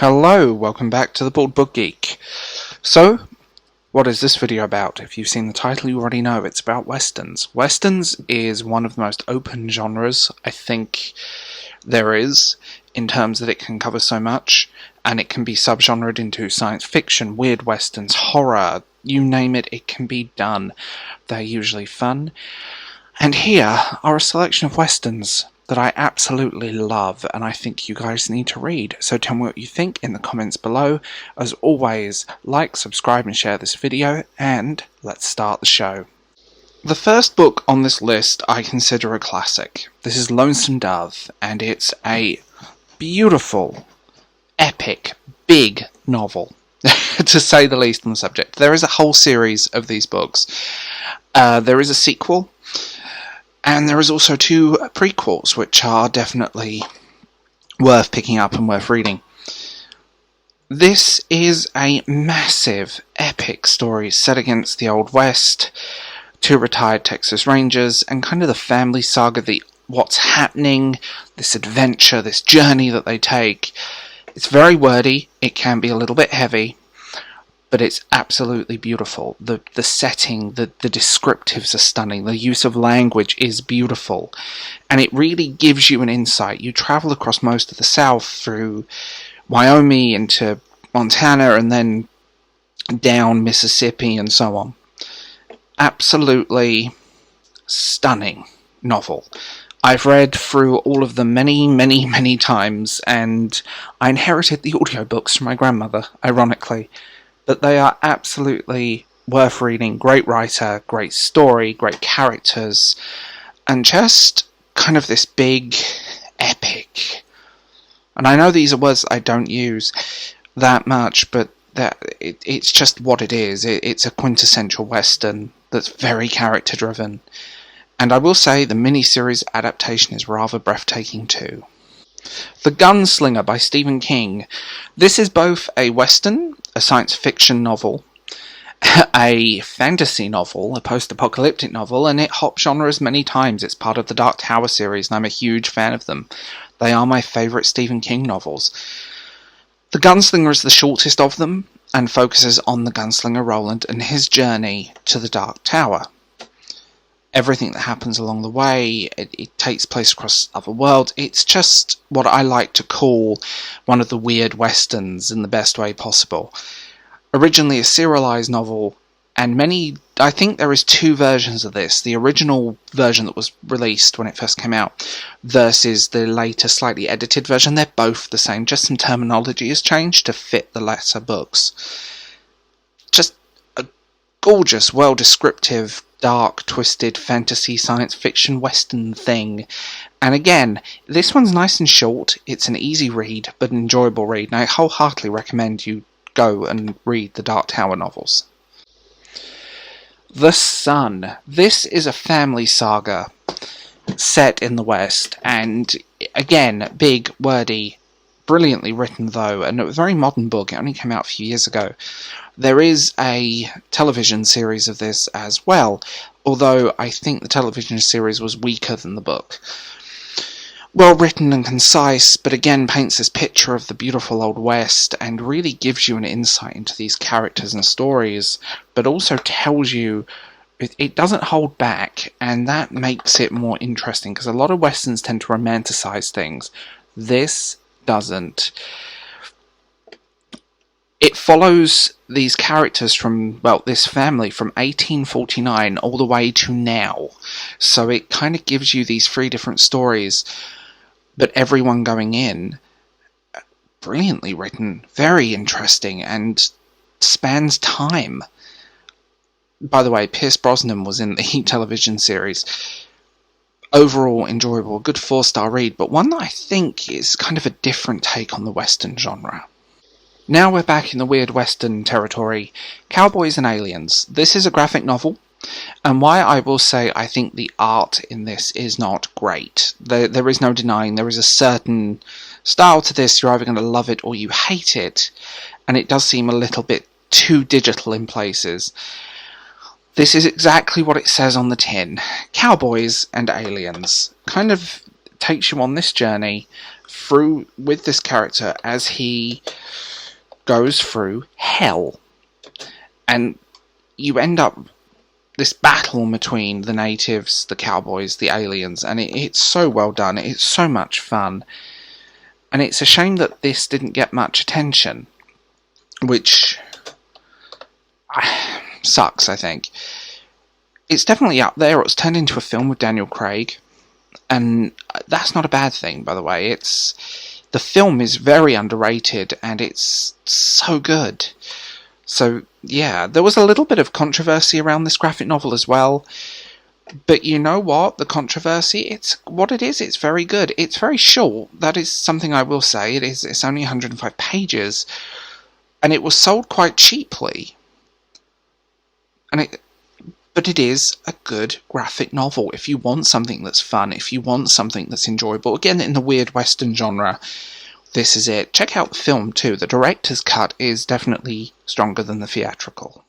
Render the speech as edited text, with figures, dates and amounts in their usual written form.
Hello, welcome back to the Bald Book Geek. So, what is this video about? If you've seen the title, you already know it's about westerns. Westerns is one of the most open genres I think there is, in terms that it can cover so much, and it can be subgenred into science fiction, weird westerns, horror, you name it, it can be done. They're usually fun. And here are a selection of westerns that I absolutely love and I think you guys need to read. So tell me what you think in the comments below. As always, like, subscribe and share this video, and let's start the show. The first book on this list I consider a classic. This is Lonesome Dove, and it's a beautiful, epic, big novel, to say the least on the subject. There is a whole series of these books. There is a sequel, and there is also two prequels, which are definitely worth picking up and worth reading. This is a massive, epic story set against the Old West, two retired Texas Rangers, and kind of the family saga, what's happening, this adventure, this journey that they take. It's very wordy, it can be a little bit heavy, but it's absolutely beautiful. The setting, the descriptives are stunning, the use of language is beautiful, and it really gives you an insight. You travel across most of the South through Wyoming into Montana and then down Mississippi and so on. Absolutely stunning novel. I've read through all of them many times, and I inherited the audiobooks from my grandmother, ironically. But they are absolutely worth reading. Great writer, great story, great characters, and just kind of this big epic. And I know these are words I don't use that much, but it's just what it is. It's a quintessential Western that's very character driven. And I will say the miniseries adaptation is rather breathtaking too. The Gunslinger by Stephen King. This is both a Western, a science fiction novel, a fantasy novel, a post-apocalyptic novel, and it hops genres many times. It's part of the Dark Tower series, and I'm a huge fan of them. They are my favourite Stephen King novels. The Gunslinger is the shortest of them, and focuses on the gunslinger Roland and his journey to the Dark Tower. Everything that happens along the way, it takes place across other worlds. It's just what I like to call one of the weird westerns in the best way possible. Originally a serialized novel, and I think there is two versions of this. The original version that was released when it first came out, versus the later, slightly edited version. They're both the same, just some terminology has changed to fit the latter books. Just a gorgeous, well-descriptive, dark, twisted fantasy science fiction western thing. And again, this one's nice and short. It's an easy read, but an enjoyable read, and I wholeheartedly recommend you go and read the Dark Tower novels. The Sun. This is a family saga set in the West, and again, big, wordy, brilliantly written though, and a very modern book. It only came out a few years ago. There is a television series of this as well, although I think the television series was weaker than the book. Well written and concise, but again paints this picture of the beautiful Old West and really gives you an insight into these characters and stories, but also tells you it doesn't hold back, and that makes it more interesting, because a lot of westerns tend to romanticize things. This doesn't. It follows these characters from, well, this family from 1849 all the way to now. So it kind of gives you these three different stories, but everyone going in, brilliantly written, very interesting, and spans time. By the way, Pierce Brosnan was in the television series. Overall enjoyable, good 4-star read, but one that I think is kind of a different take on the Western genre. Now we're back in the weird Western territory. Cowboys and Aliens. This is a graphic novel, and why I will say I think the art in this is not great. There is no denying there is a certain style to this. You're either going to love it or you hate it, and it does seem a little bit too digital in places. This is exactly what it says on the tin. Cowboys and Aliens. Kind of takes you on this journey through with this character as he goes through hell. And you end up this battle between the natives, the cowboys, the aliens, and it's so well done. It's so much fun. And it's a shame that this didn't get much attention, which sucks, I think. It's definitely up there. It was turned into a film with Daniel Craig, and that's not a bad thing, by the way. The film is very underrated, and it's so good. So, yeah, there was a little bit of controversy around this graphic novel as well. But you know what? The controversy, it's what it is. It's very good. It's very short. That is something I will say. It's only 105 pages. And it was sold quite cheaply. But it is a good graphic novel. If you want something that's fun, if you want something that's enjoyable, again, in the weird Western genre, this is it. Check out the film too. The director's cut is definitely stronger than the theatrical.